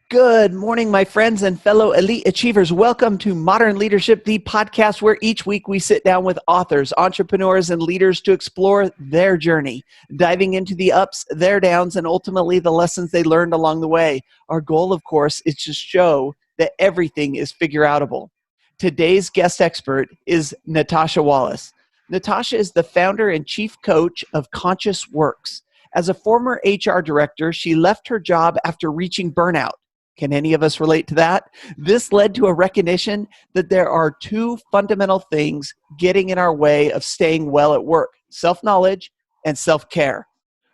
Good morning, my friends and fellow elite achievers. Welcome to Modern Leadership, the podcast where each week we sit down with authors, entrepreneurs, and leaders to explore their journey, diving into the ups, their downs, and ultimately the lessons they learned along the way. Our goal, of course, is to show that everything is figure-outable. Today's guest expert is Natasha Wallace. Natasha is the founder and chief coach of Conscious Works. As a former HR director, she left her job after reaching burnout. Can any of us relate to that? This led to a recognition that there are two fundamental things getting in our way of staying well at work: self-knowledge and self-care.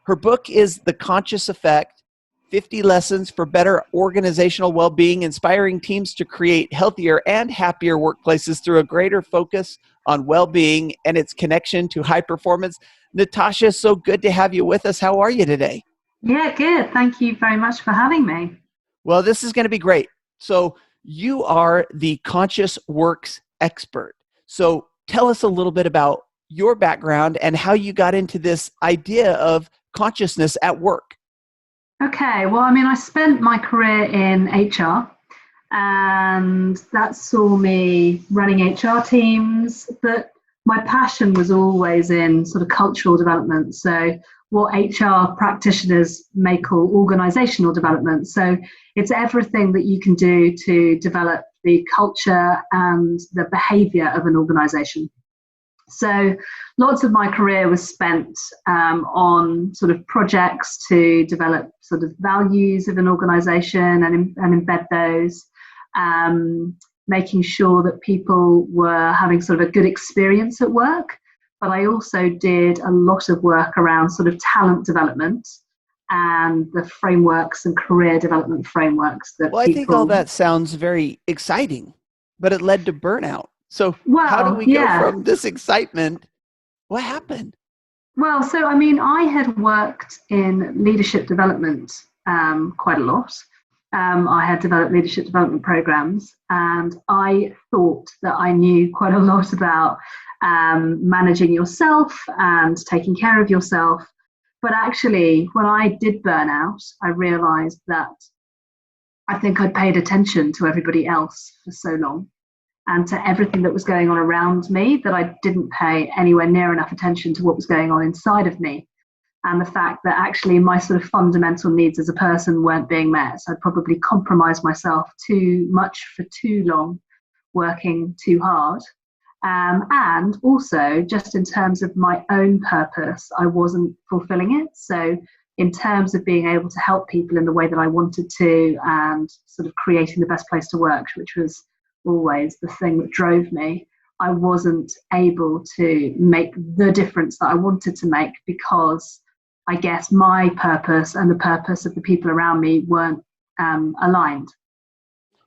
Her book is The Conscious Effect, 50 Lessons for Better Organizational Wellbeing, inspiring teams to create healthier and happier workplaces through a greater focus on well-being and its connection to high performance. Natasha, so good to have you with us. How are you today? Yeah, good. Thank you very much for having me. Well, this is going to be great. So you are the Conscious Works expert. So tell us a little bit about your background and how you got into this idea of consciousness at work. Okay, well, I spent my career in HR, and that saw me running HR teams, but my passion was always in sort of cultural development. So what HR practitioners may call organizational development. So it's everything that you can do to develop the culture and the behavior of an organization. So lots of my career was spent on sort of projects to develop sort of values of an organization and embed those, making sure that people were having sort of a good experience at work. But I also did a lot of work around sort of talent development and the frameworks and career development frameworks that I think all that sounds very exciting, but it led to burnout. So how do we go from this excitement? What happened? Well, so I had worked in leadership development quite a lot. I had developed leadership development programs, and I thought that I knew quite a lot about managing yourself and taking care of yourself. But actually, when I did burn out, I realized that I think I'd paid attention to everybody else for so long and to everything that was going on around me that I didn't pay anywhere near enough attention to what was going on inside of me. And the fact that actually my sort of fundamental needs as a person weren't being met. So I'd probably compromised myself too much for too long, working too hard. And also, just in terms of my own purpose, I wasn't fulfilling it. So in terms of being able to help people in the way that I wanted to and sort of creating the best place to work, which was always the thing that drove me, I wasn't able to make the difference that I wanted to make because I guess my purpose and the purpose of the people around me weren't aligned.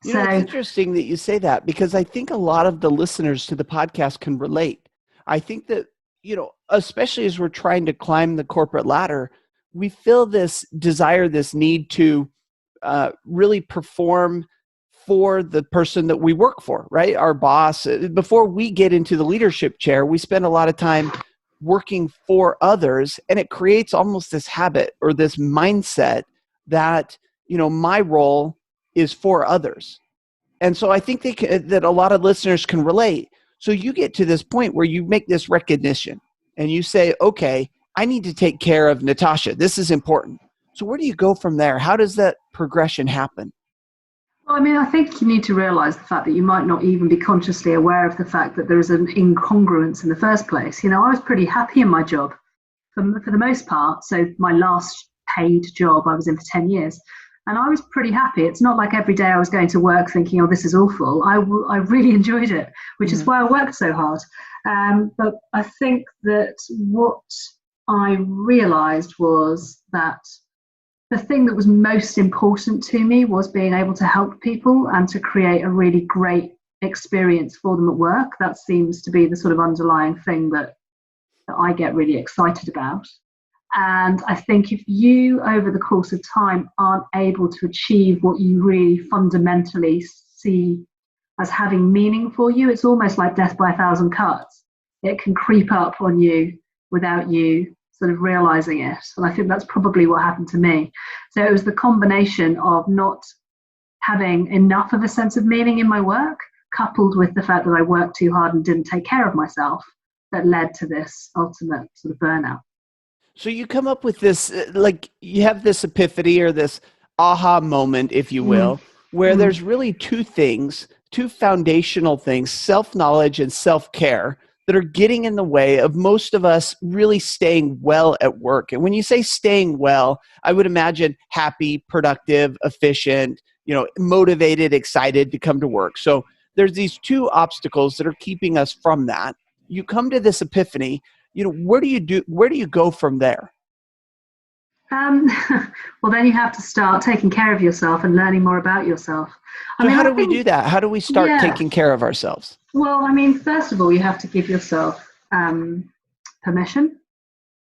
It's interesting that you say that because I think a lot of the listeners to the podcast can relate. I think that, especially as we're trying to climb the corporate ladder, we feel this desire, this need to really perform for the person that we work for, right? Our boss. Before we get into the leadership chair, we spend a lot of time working for others, and it creates almost this habit or this mindset that, my role is for others. And so I think that a lot of listeners can relate. So you get to this point where you make this recognition and you say, okay, I need to take care of Natasha. This is important. So where do you go from there? How does that progression happen? Well, I think you need to realize the fact that you might not even be consciously aware of the fact that there is an incongruence in the first place. I was pretty happy in my job for the most part. So my last paid job I was in for 10 years. And I was pretty happy. It's not like every day I was going to work thinking, oh, this is awful. I really enjoyed it, which is why I worked so hard. But I think that what I realized was that the thing that was most important to me was being able to help people and to create a really great experience for them at work. That seems to be the sort of underlying thing that I get really excited about. And I think if you, over the course of time, aren't able to achieve what you really fundamentally see as having meaning for you, it's almost like death by a thousand cuts. It can creep up on you without you sort of realizing it. And I think that's probably what happened to me. So it was the combination of not having enough of a sense of meaning in my work, coupled with the fact that I worked too hard and didn't take care of myself, that led to this ultimate sort of burnout. So you come up with this, like you have this epiphany or this aha moment, if you Mm. will, where Mm. there's really two things, two foundational things, self-knowledge and self-care, that are getting in the way of most of us really staying well at work. And when you say staying well, I would imagine happy, productive, efficient, motivated, excited to come to work. So there's these two obstacles that are keeping us from that. You come to this epiphany, where do you go from there? Um, well, then you have to start taking care of yourself and learning more about yourself. So how I do we do think, that? How do we start yeah. taking care of ourselves? Well, first of all, you have to give yourself permission.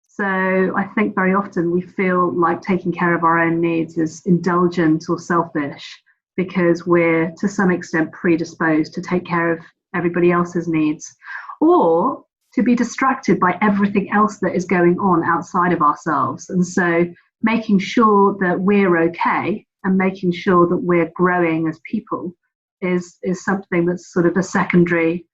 So I think very often we feel like taking care of our own needs is indulgent or selfish because we're to some extent predisposed to take care of everybody else's needs, or to be distracted by everything else that is going on outside of ourselves. And so making sure that we're okay and making sure that we're growing as people is something that's sort of a secondary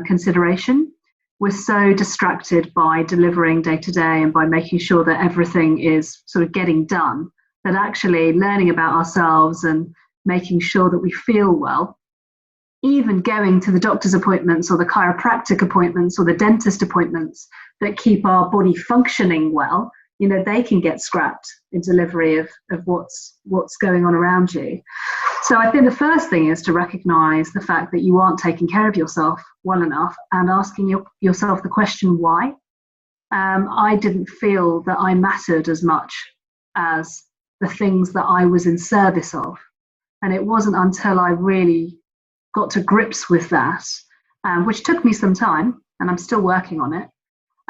consideration. We're so distracted by delivering day to day and by making sure that everything is sort of getting done, that actually learning about ourselves and making sure that we feel well, even going to the doctor's appointments or the chiropractic appointments or the dentist appointments that keep our body functioning well, they can get scrapped in delivery of what's going on around you. So I think the first thing is to recognize the fact that you aren't taking care of yourself well enough and asking yourself the question, why? I didn't feel that I mattered as much as the things that I was in service of. And it wasn't until I really got to grips with that, which took me some time, and I'm still working on it.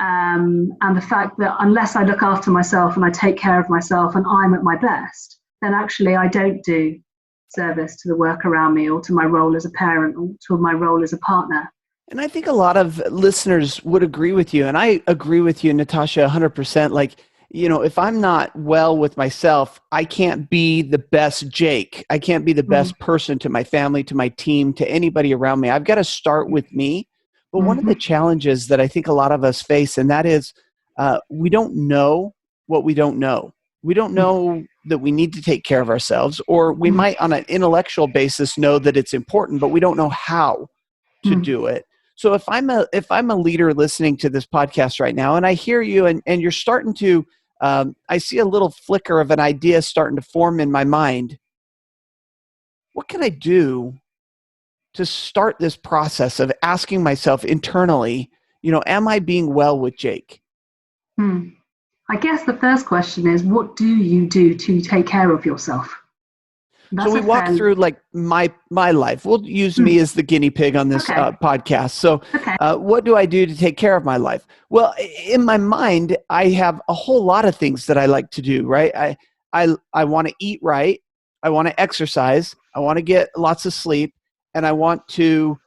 And the fact that unless I look after myself and I take care of myself and I'm at my best, then actually I don't do service to the work around me or to my role as a parent or to my role as a partner. And I think a lot of listeners would agree with you. And I agree with you, Natasha, 100%. Like, if I'm not well with myself, I can't be the best Jake. I can't be the best person to my family, to my team, to anybody around me. I've got to start with me. But one of the challenges that I think a lot of us face, and that is we don't know what we don't know. We don't know that we need to take care of ourselves, or we might on an intellectual basis know that it's important, but we don't know how to do it. So if I'm a leader listening to this podcast right now and I hear you and you're starting to, I see a little flicker of an idea starting to form in my mind. What can I do to start this process of asking myself internally, am I being well with Jake? I guess the first question is, what do you do to take care of yourself? So we walk through like my life. We'll use me as the guinea pig on this podcast. So what do I do to take care of my life? Well, in my mind, I have a whole lot of things that I like to do, right? I want to eat right. I want to exercise. I want to get lots of sleep. And I want to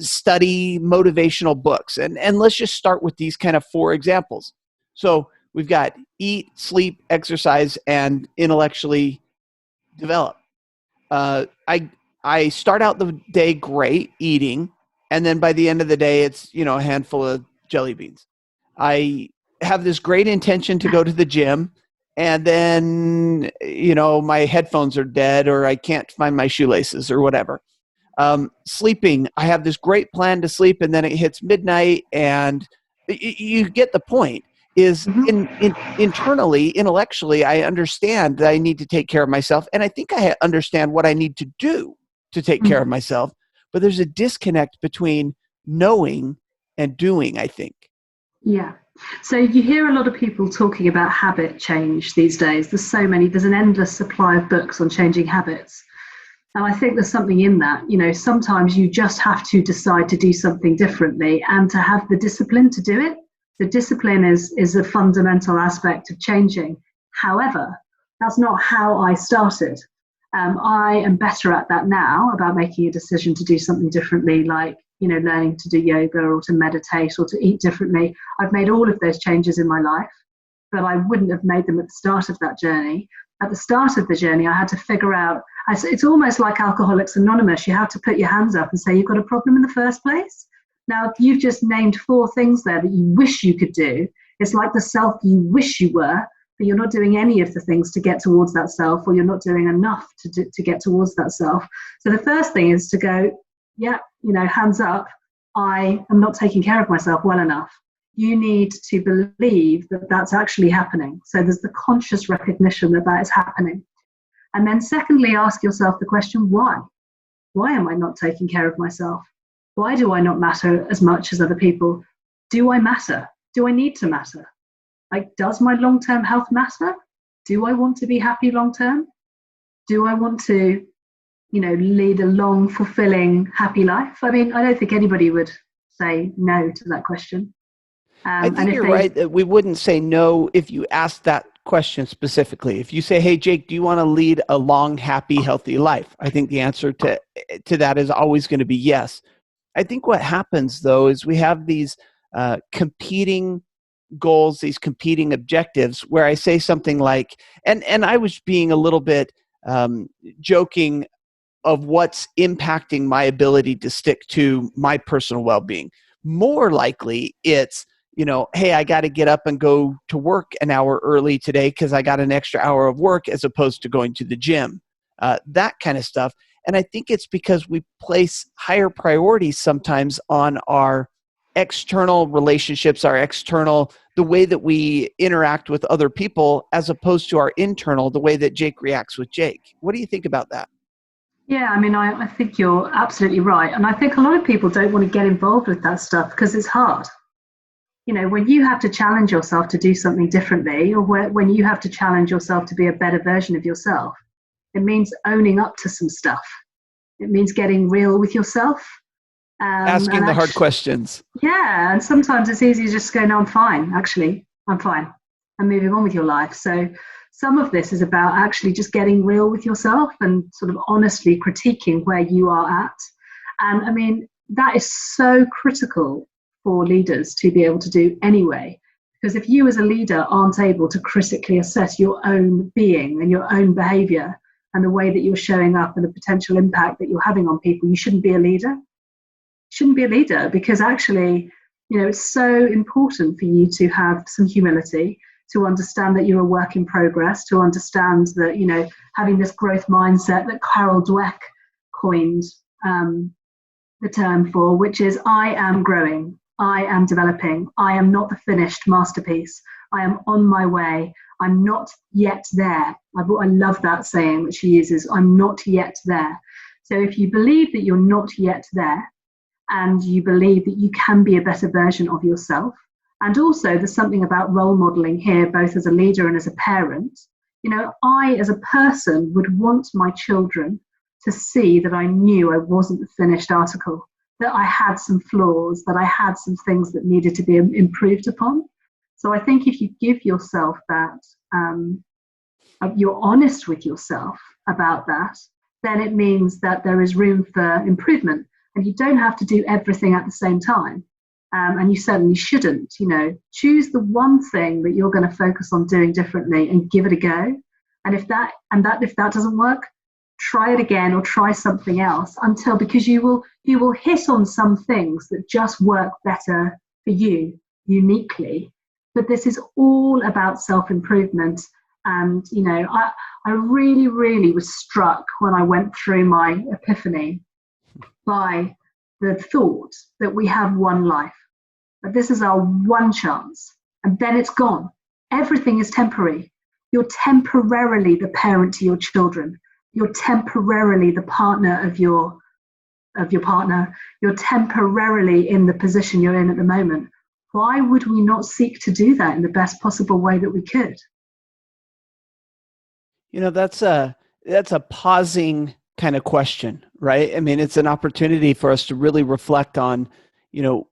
study motivational books. And let's just start with these kind of 4 examples. So we've got eat, sleep, exercise, and intellectually develop. I start out the day great eating, and then by the end of the day, it's a handful of jelly beans. I have this great intention to go to the gym, and then my headphones are dead, or I can't find my shoelaces, or whatever. Sleeping, I have this great plan to sleep, and then it hits midnight, and you get the point. Is internally, intellectually, I understand that I need to take care of myself. And I think I understand what I need to do to take care of myself. But there's a disconnect between knowing and doing, I think. Yeah. So you hear a lot of people talking about habit change these days. There's an endless supply of books on changing habits. And I think there's something in that. Sometimes you just have to decide to do something differently and to have the discipline to do it. The discipline is a fundamental aspect of changing. However, that's not how I started. I am better at that now, about making a decision to do something differently, like learning to do yoga or to meditate or to eat differently. I've made all of those changes in my life, but I wouldn't have made them at the start of that journey. at the start of the journey, I had to figure out, it's almost like Alcoholics Anonymous. You have to put your hands up and say you've got a problem in the first place. Now, you've just named 4 things there that you wish you could do. It's like the self you wish you were, but you're not doing any of the things to get towards that self, or you're not doing enough to get towards that self. So the first thing is to go, yeah, hands up, I am not taking care of myself well enough. You need to believe that that's actually happening. So there's the conscious recognition that that is happening. And then secondly, ask yourself the question, why? Why am I not taking care of myself? Why do I not matter as much as other people? Do I matter? Do I need to matter? Like, does my long-term health matter? Do I want to be happy long-term? Do I want to, lead a long, fulfilling, happy life? I mean, I don't think anybody would say no to that question. I think you're right that we wouldn't say no if you asked that question specifically. If you say, hey, Jake, do you want to lead a long, happy, healthy life? I think the answer to that is always going to be yes. I think what happens, though, is we have these competing goals, these competing objectives, where I say something like, and I was being a little bit joking of what's impacting my ability to stick to my personal well-being. More likely, it's, hey, I got to get up and go to work an hour early today because I got an extra hour of work as opposed to going to the gym, that kind of stuff. And I think it's because we place higher priorities sometimes on our external relationships, the way that we interact with other people, as opposed to our internal, the way that Jake reacts with Jake. What do you think about that? Yeah, I mean, I think you're absolutely right. And I think a lot of people don't want to get involved with that stuff because it's hard. When you have to challenge yourself to do something differently, or when you have to challenge yourself to be a better version of yourself, it means owning up to some stuff. It means getting real with yourself. Asking the hard questions. Yeah, and sometimes it's easy to just go, no, I'm fine, actually. I'm fine. And moving on with your life. So some of this is about actually just getting real with yourself and sort of honestly critiquing where you are at. And I mean, that is so critical for leaders to be able to do anyway. Because if you as a leader aren't able to critically assess your own being and your own behavior and the way that you're showing up and the potential impact that you're having on people, you shouldn't be a leader. Shouldn't be a leader, because actually, it's so important for you to have some humility, to understand that you're a work in progress, to understand that, having this growth mindset that Carol Dweck coined the term for, which is, I am growing, I am developing, I am not the finished masterpiece, I am on my way, I'm not yet there. I love that saying that she uses, I'm not yet there. So if you believe that you're not yet there, and you believe that you can be a better version of yourself, and also there's something about role modeling here, both as a leader and as a parent. I as a person would want my children to see that I knew I wasn't the finished article, that I had some flaws, that I had some things that needed to be improved upon. So I think if you give yourself that, you're honest with yourself about that, then it means that there is room for improvement. And you don't have to do everything at the same time. And you certainly shouldn't. Choose the one thing that you're going to focus on doing differently and give it a go. And if that doesn't work, try it again or try something else because you will hit on some things that just work better for you uniquely. But this is all about self-improvement. And, I really, really was struck when I went through my epiphany by the thought that we have one life, that this is our one chance, and then it's gone. Everything is temporary. You're temporarily the parent to your children. You're temporarily the partner of your partner. You're temporarily in the position you're in at the moment. Why would we not seek to do that in the best possible way that we could? That's a pausing kind of question, right? I mean, it's an opportunity for us to really reflect on,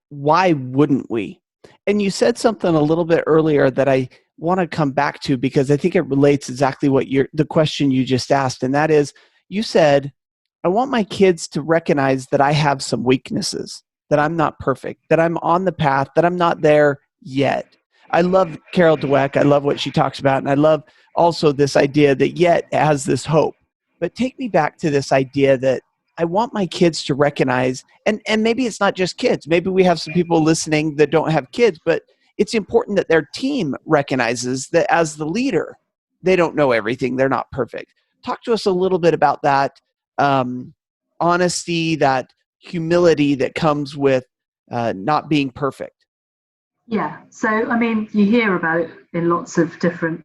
why wouldn't we? And you said something a little bit earlier that I want to come back to because I think it relates exactly what the question you just asked. And that is, you said, I want my kids to recognize that I have some weaknesses, that I'm not perfect, that I'm on the path, that I'm not there yet. I love Carol Dweck. I love what she talks about. And I love also this idea that yet has this hope. But take me back to this idea that I want my kids to recognize, and maybe it's not just kids. Maybe we have some people listening that don't have kids, but it's important that their team recognizes that as the leader, they don't know everything. They're not perfect. Talk to us a little bit about that honesty, that humility that comes with not being perfect. Yeah. So, I mean, you hear about it in lots of different,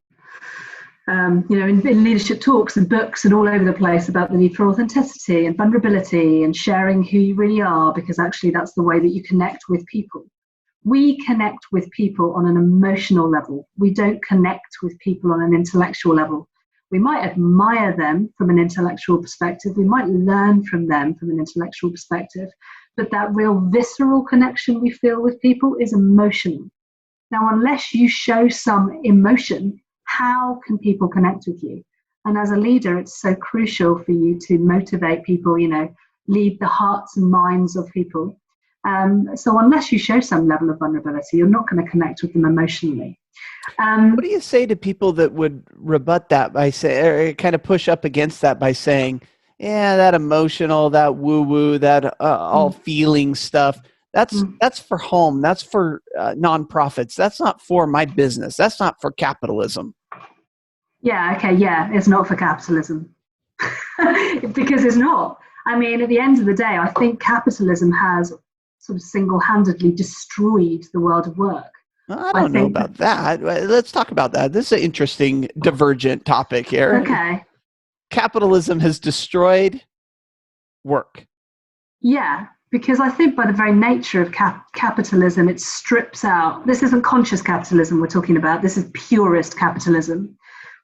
in leadership talks and books and all over the place about the need for authenticity and vulnerability and sharing who you really are, because actually that's the way that you connect with people. We connect with people on an emotional level. We don't connect with people on an intellectual level. We might admire them from an intellectual perspective. We might learn from them from an intellectual perspective. But that real visceral connection we feel with people is emotional. Now, unless you show some emotion, how can people connect with you? And as a leader, it's so crucial for you to motivate people, lead the hearts and minds of people. So unless you show some level of vulnerability, you're not going to connect with them emotionally. What do you say to people that would rebut that by saying, or kind of push up against that by saying, yeah, that emotional, that woo-woo, that all feeling stuff, that's for home. That's for nonprofits. That's not for my business. That's not for capitalism. Yeah, okay, yeah, it's not for capitalism. Because it's not. I mean, at the end of the day, I think capitalism has sort of single-handedly destroyed the world of work. I don't know about that. Let's talk about that. This is an interesting divergent topic here. Okay. Capitalism has destroyed work. Yeah, because I think by the very nature of capitalism, it strips out. This isn't conscious capitalism we're talking about. This is purist capitalism,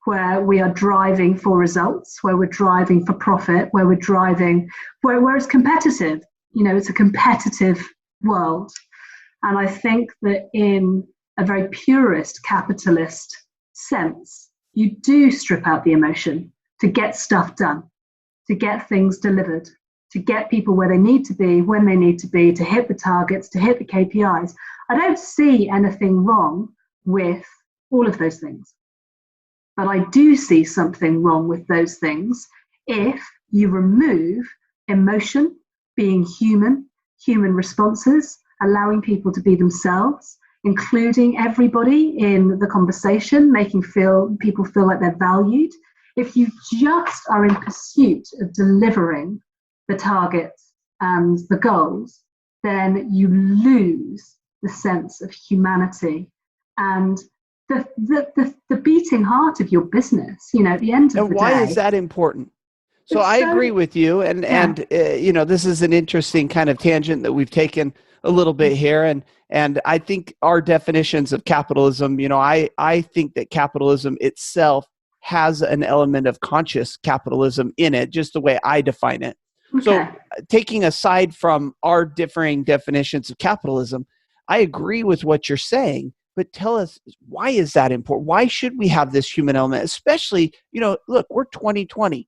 where we are driving for results, where we're driving for profit, where it's competitive. It's a competitive world. And I think that in a very purist capitalist sense, you do strip out the emotion to get stuff done, to get things delivered, to get people where they need to be, when they need to be, to hit the targets, to hit the KPIs. I don't see anything wrong with all of those things. But I do see something wrong with those things if you remove emotion, being human responses, allowing people to be themselves, including everybody in the conversation, making people feel like they're valued. If you just are in pursuit of delivering the targets and the goals, then you lose the sense of humanity and the beating heart of your business, at the end of the day. And why is that important? So I agree with you. And this is an interesting kind of tangent that we've taken a little bit here. And I think our definitions of capitalism, I think that capitalism itself has an element of conscious capitalism in it, just the way I define it. Okay. So taking aside from our differing definitions of capitalism, I agree with what you're saying. But tell us, why is that important? Why should we have this human element? Especially, look, we're 2020.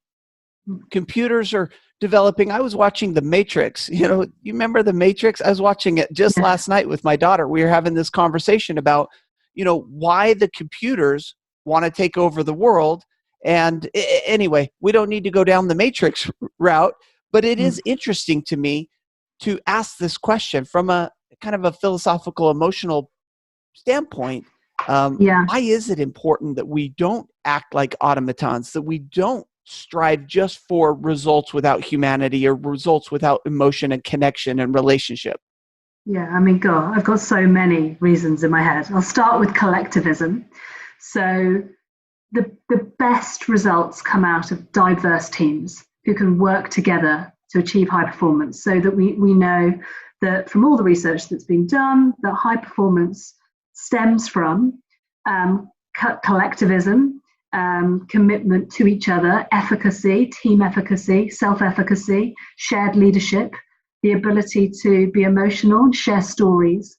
Computers are developing. I was watching The Matrix. You remember The Matrix? I was watching it just last night with my daughter. We were having this conversation about, why the computers want to take over the world. And anyway, we don't need to go down the Matrix route, but it is interesting to me to ask this question from a kind of a philosophical, emotional standpoint. Why is it important that we don't act like automatons, that we don't strive just for results without humanity or results without emotion and connection and relationship? Yeah, I mean, God, I've got so many reasons in my head. I'll start with collectivism. So the best results come out of diverse teams who can work together to achieve high performance, so that we know that from all the research that's been done, that high performance stems from collectivism, commitment to each other, efficacy, team efficacy, self-efficacy, shared leadership, the ability to be emotional and share stories.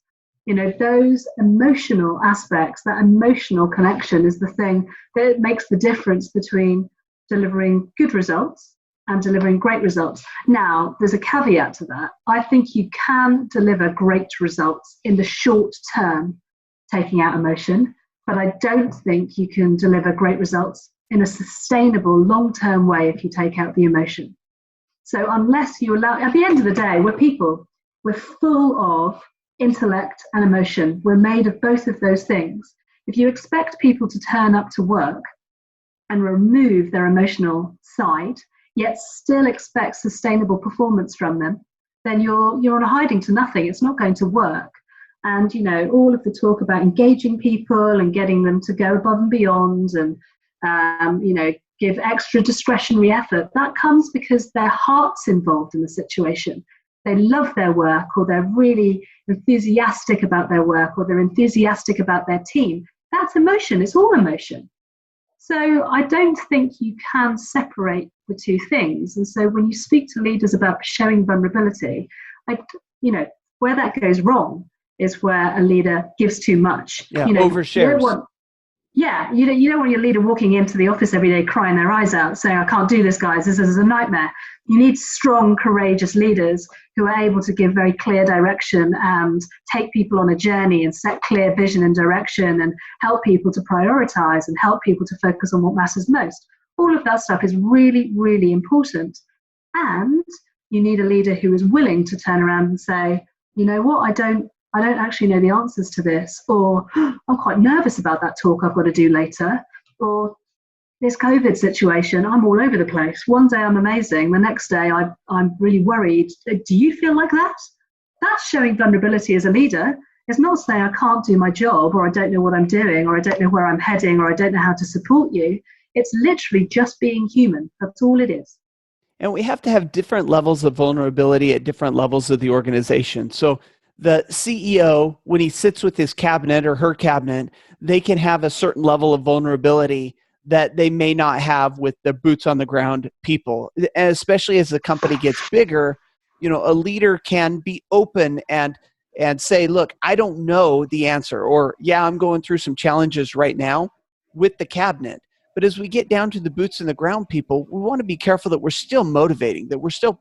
Those emotional aspects, that emotional connection is the thing that makes the difference between delivering good results and delivering great results. Now, there's a caveat to that. I think you can deliver great results in the short term taking out emotion, but I don't think you can deliver great results in a sustainable, long-term way if you take out the emotion. So unless you allow, at the end of the day, we're people. We're full of intellect and emotion. We're made of both of those things. If you expect people to turn up to work and remove their emotional side, yet still expect sustainable performance from them, then you're on a hiding to nothing. It's not going to work. And, all of the talk about engaging people and getting them to go above and beyond and, give extra discretionary effort, that comes because their heart's involved in the situation. They love their work, or they're really enthusiastic about their work, or they're enthusiastic about their team. That's emotion. It's all emotion. So I don't think you can separate the two things. And so when you speak to leaders about showing vulnerability, where that goes wrong is where a leader gives too much. Yeah, overshares. You don't want your leader walking into the office every day crying their eyes out, saying, I can't do this, guys. This is a nightmare. You need strong, courageous leaders who are able to give very clear direction and take people on a journey and set clear vision and direction and help people to prioritize and help people to focus on what matters most. All of that stuff is really, really important. And you need a leader who is willing to turn around and say, you know what, I don't actually know the answers to this, or I'm quite nervous about that talk I've got to do later, or this COVID situation, I'm all over the place. One day I'm amazing, the next day I'm really worried. Do you feel like that? That's showing vulnerability as a leader. It's not saying I can't do my job, or I don't know what I'm doing, or I don't know where I'm heading, or I don't know how to support you. It's literally just being human. That's all it is. And we have to have different levels of vulnerability at different levels of the organization. So the CEO, when he sits with his cabinet or her cabinet, they can have a certain level of vulnerability that they may not have with the boots on the ground people. And especially as the company gets bigger, a leader can be open and say, look, I don't know the answer, or yeah, I'm going through some challenges right now with the cabinet. But as we get down to the boots on the ground people, we want to be careful that we're still motivating, that we're still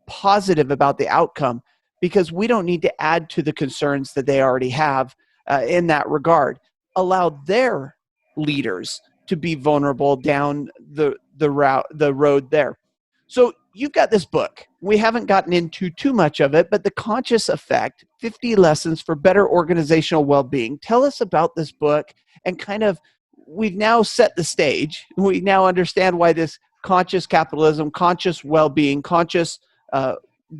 positive about the outcome, because we don't need to add to the concerns that they already have in that regard. Allow their leaders to be vulnerable down the road there. So you've got this book. We haven't gotten into too much of it, but The Conscious Effect, 50 Lessons for Better Organizational Wellbeing. Tell us about this book, and kind of, we've now set the stage. We now understand why this conscious capitalism, conscious well-being, conscious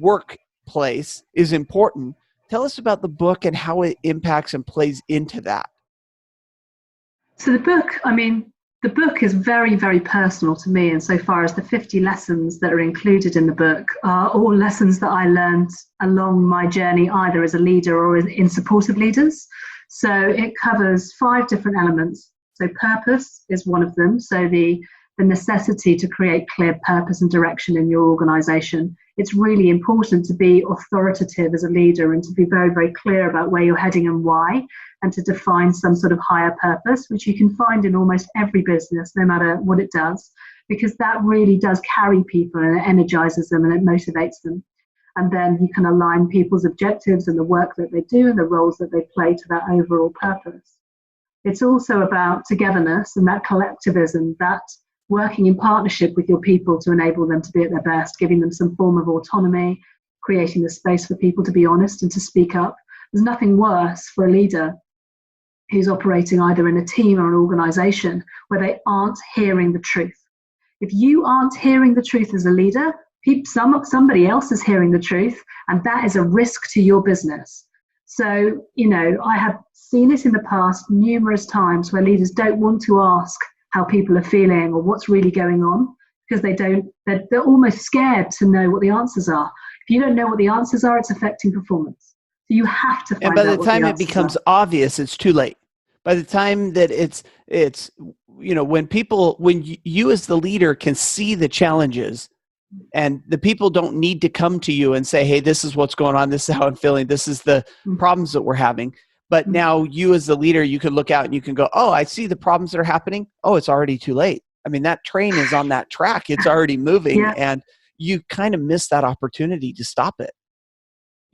workplace is important. Tell us about the book and how it impacts and plays into that. So the book is very, very personal to me, insofar as the 50 lessons that are included in the book are all lessons that I learned along my journey, either as a leader or in support of leaders. So it covers 5 different elements. So purpose is one of them. So the necessity to create clear purpose and direction in your organization. It's really important to be authoritative as a leader and to be very, very clear about where you're heading and why, and to define some sort of higher purpose, which you can find in almost every business, no matter what it does, because that really does carry people and it energizes them and it motivates them. And then you can align people's objectives and the work that they do and the roles that they play to that overall purpose. It's also about togetherness and that collectivism, that working in partnership with your people to enable them to be at their best, giving them some form of autonomy, creating the space for people to be honest and to speak up. There's nothing worse for a leader who's operating either in a team or an organization where they aren't hearing the truth. If you aren't hearing the truth as a leader, somebody else is hearing the truth, and that is a risk to your business. So, I have seen it in the past numerous times where leaders don't want to ask how people are feeling or what's really going on, because they're almost scared to know what the answers are. If you don't know what the answers are, it's affecting performance. So you have to find out. And by the time it becomes obvious, it's too late. By the time that it's when you as the leader can see the challenges, and the people don't need to come to you and say, hey, this is what's going on, this is how I'm feeling, this is the problems that we're having. But now you as the leader, you can look out and you can go, oh, I see the problems that are happening. Oh, it's already too late. I mean, that train is on that track. It's already moving. Yeah. And you kind of miss that opportunity to stop it.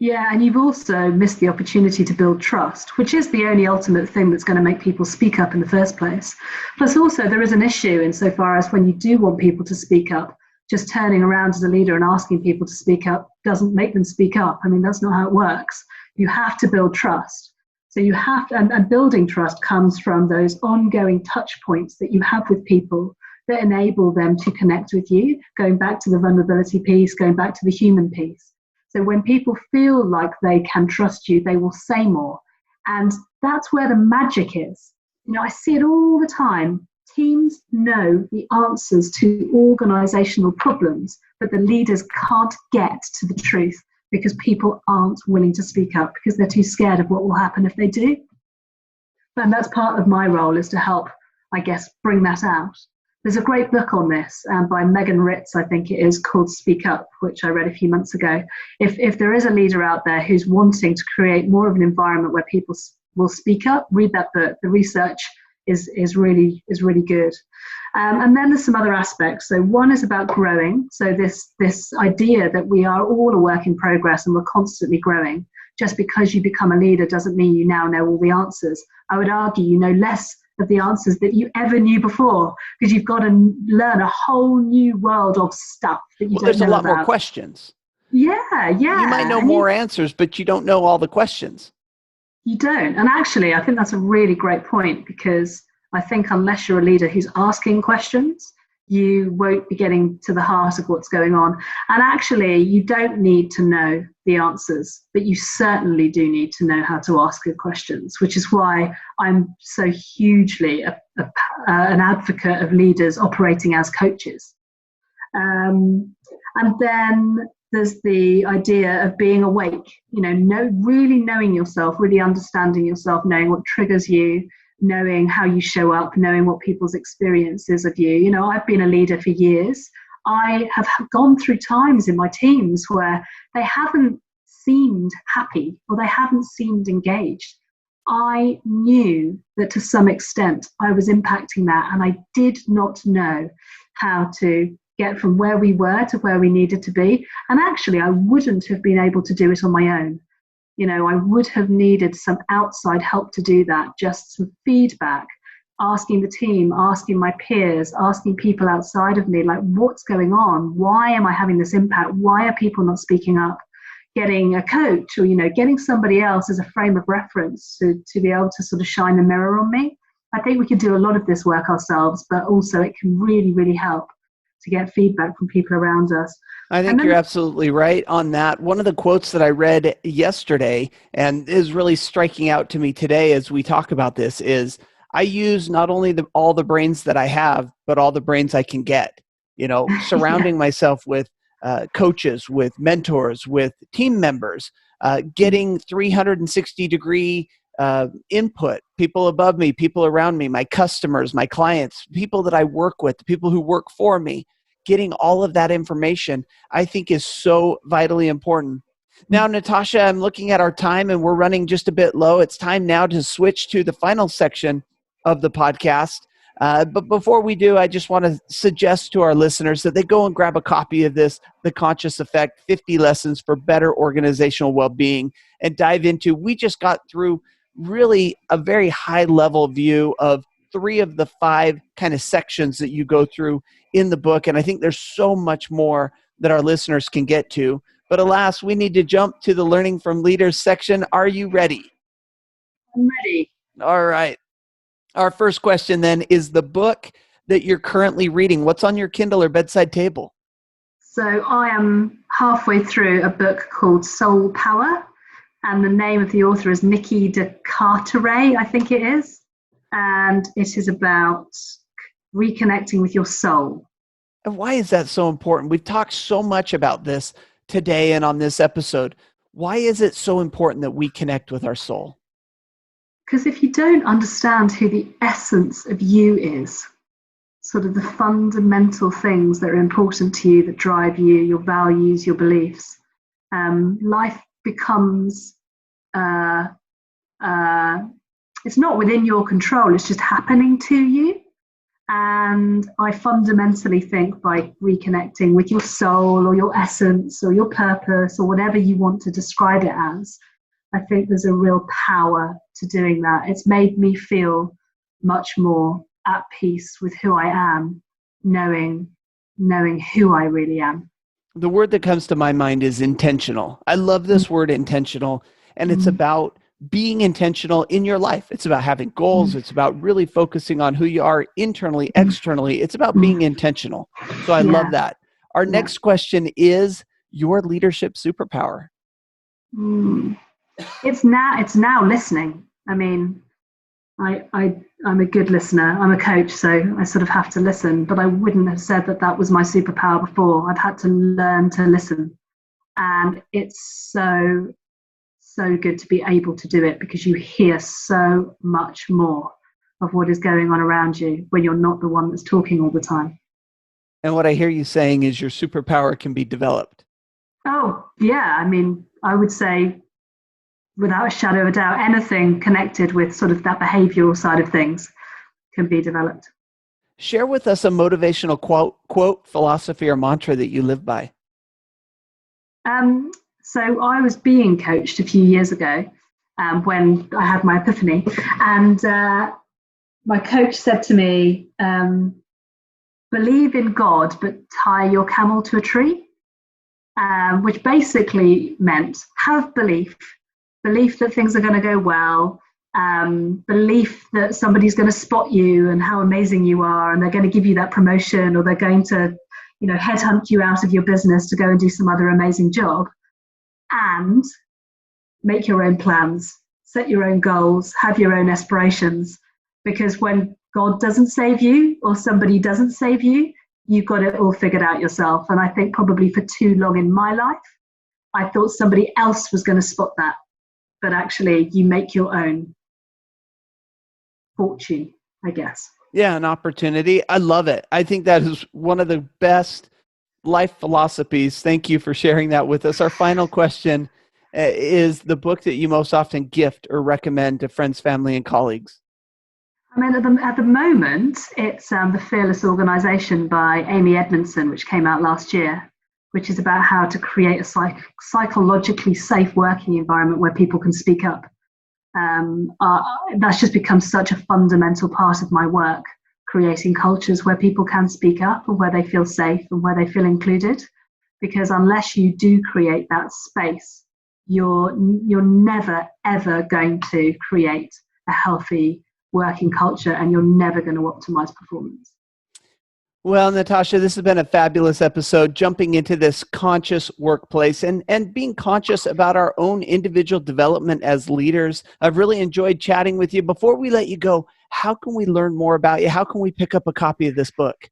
Yeah, and you've also missed the opportunity to build trust, which is the only ultimate thing that's going to make people speak up in the first place. Plus, also, there is an issue insofar as when you do want people to speak up, just turning around as a leader and asking people to speak up doesn't make them speak up. I mean, that's not how it works. You have to build trust. So you have to, and building trust comes from those ongoing touch points that you have with people that enable them to connect with you, going back to the vulnerability piece, going back to the human piece. So when people feel like they can trust you, they will say more. And that's where the magic is. You know, I see it all the time. Teams know the answers to organizational problems, but the leaders can't get to the truth because people aren't willing to speak up because they're too scared of what will happen if they do. And that's part of my role, is to help, I guess, bring that out. There's a great book on this by Megan Ritz, I think it is, called Speak Up, which I read a few months ago. If there is a leader out there who's wanting to create more of an environment where people will speak up, read that book. The research is really good. And then there's some other aspects. So one is about growing. So this idea that we are all a work in progress and we're constantly growing. Just because you become a leader doesn't mean you now know all the answers. I would argue you know less of the answers that you ever knew before, because you've got to learn a whole new world of stuff that you don't know about. There's a lot more questions. Yeah. You might know more answers, but you don't know all the questions. You don't. And actually, I think that's a really great point, because I think unless you're a leader who's asking questions, you won't be getting to the heart of what's going on. And actually, you don't need to know the answers, but you certainly do need to know how to ask good questions, which is why I'm so hugely an advocate of leaders operating as coaches. And then there's the idea of being awake, really knowing yourself, really understanding yourself, knowing what triggers you, knowing how you show up, knowing what people's experiences of you. I've been a leader for years. I have gone through times in my teams where they haven't seemed happy or they haven't seemed engaged. I knew that to some extent I was impacting that, and I did not know how to get from where we were to where we needed to be. And actually, I wouldn't have been able to do it on my own. I would have needed some outside help to do that, just some feedback, asking the team, asking my peers, asking people outside of me, like, what's going on? Why am I having this impact? Why are people not speaking up? Getting a coach or, getting somebody else as a frame of reference to be able to sort of shine the mirror on me. I think we can do a lot of this work ourselves, but also it can really, really help to get feedback from people around us. I think you're absolutely right on that. One of the quotes that I read yesterday and is really striking out to me today as we talk about this is, I use not only all the brains that I have, but all the brains I can get, surrounding myself with coaches, with mentors, with team members, getting 360-degree input, people above me, people around me, my customers, my clients, people that I work with, the people who work for me. Getting all of that information, I think, is so vitally important. Now, Natasha, I'm looking at our time and we're running just a bit low. It's time now to switch to the final section of the podcast. But before we do, I just want to suggest to our listeners that they go and grab a copy of this, The Conscious Effect, 50 Lessons for Better Organizational Wellbeing, and dive into, we just got through really a very high level view of 3 of the 5 kind of sections that you go through in the book. And I think there's so much more that our listeners can get to. But alas, we need to jump to the Learning from Leaders section. Are you ready? I'm ready. All right. Our first question then is the book that you're currently reading. What's on your Kindle or bedside table? So I am halfway through a book called Soul Power. And the name of the author is Nikki de Carteret, I think it is. And it is about reconnecting with your soul. And why is that so important? We've talked so much about this today and on this episode. Why is it so important that we connect with our soul? Because if you don't understand who the essence of you is, sort of the fundamental things that are important to you, that drive you, your values, your beliefs, life becomes, it's not within your control, it's just happening to you. And I fundamentally think by reconnecting with your soul or your essence or your purpose or whatever you want to describe it as, I think there's a real power to doing that. It's made me feel much more at peace with who I am, knowing who I really am. The word that comes to my mind is intentional. I love this word intentional, and it's about being intentional in your life. It's about having goals. It's about really focusing on who you are internally, externally. It's about being intentional. So I love that. Our next question is your leadership superpower. It's now listening. I mean, I'm a good listener. I'm a coach, so I sort of have to listen, but I wouldn't have said that was my superpower before. I've had to learn to listen. And it's so good to be able to do it, because you hear so much more of what is going on around you when you're not the one that's talking all the time. And what I hear you saying is your superpower can be developed. Oh, yeah. I mean, I would say without a shadow of a doubt, anything connected with sort of that behavioral side of things can be developed. Share with us a motivational quote, philosophy, or mantra that you live by. So I was being coached a few years ago when I had my epiphany, and my coach said to me, believe in God, but tie your camel to a tree, which basically meant have belief that things are going to go well, belief that somebody's going to spot you and how amazing you are, and they're going to give you that promotion, or they're going to, headhunt you out of your business to go and do some other amazing job, and make your own plans, set your own goals, have your own aspirations, because when God doesn't save you or somebody doesn't save you, you've got it all figured out yourself. And I think probably for too long in my life, I thought somebody else was going to spot that. But actually, you make your own fortune, I guess. Yeah, an opportunity. I love it. I think that is one of the best life philosophies. Thank you for sharing that with us. Our final question is the book that you most often gift or recommend to friends, family, and colleagues. I mean, at the moment, it's The Fearless Organization by Amy Edmondson, which came out last year, which is about how to create a psychologically safe working environment where people can speak up. That's just become such a fundamental part of my work, creating cultures where people can speak up and where they feel safe and where they feel included. Because unless you do create that space, you're never, ever going to create a healthy working culture, and you're never going to optimize performance. Well, Natasha, this has been a fabulous episode, jumping into this conscious workplace and being conscious about our own individual development as leaders. I've really enjoyed chatting with you. Before we let you go, how can we learn more about you? How can we pick up a copy of this book?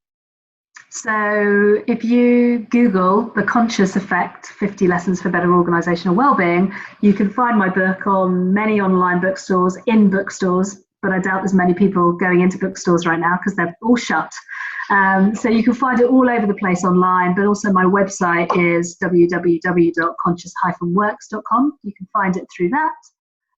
So if you Google The Conscious Effect, 50 Lessons for Better Organizational Wellbeing, you can find my book on many online bookstores, in bookstores, but I doubt there's many people going into bookstores right now because they're all shut. So you can find it all over the place online, but also my website is www.conscious-works.com. You can find it through that.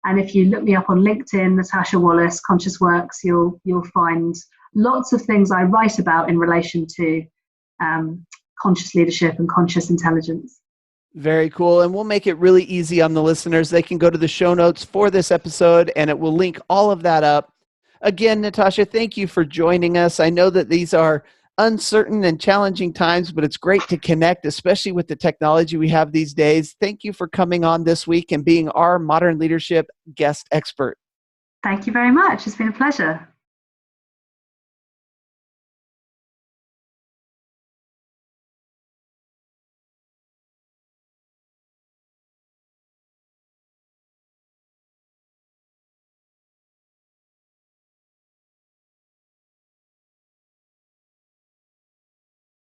And if you look me up on LinkedIn, Natasha Wallace, Conscious Works, you'll find lots of things I write about in relation to conscious leadership and conscious intelligence. Very cool. And we'll make it really easy on the listeners. They can go to the show notes for this episode, and it will link all of that up. Again, Natasha, thank you for joining us. I know that these are uncertain and challenging times, but it's great to connect, especially with the technology we have these days. Thank you for coming on this week and being our modern leadership guest expert. Thank you very much. It's been a pleasure.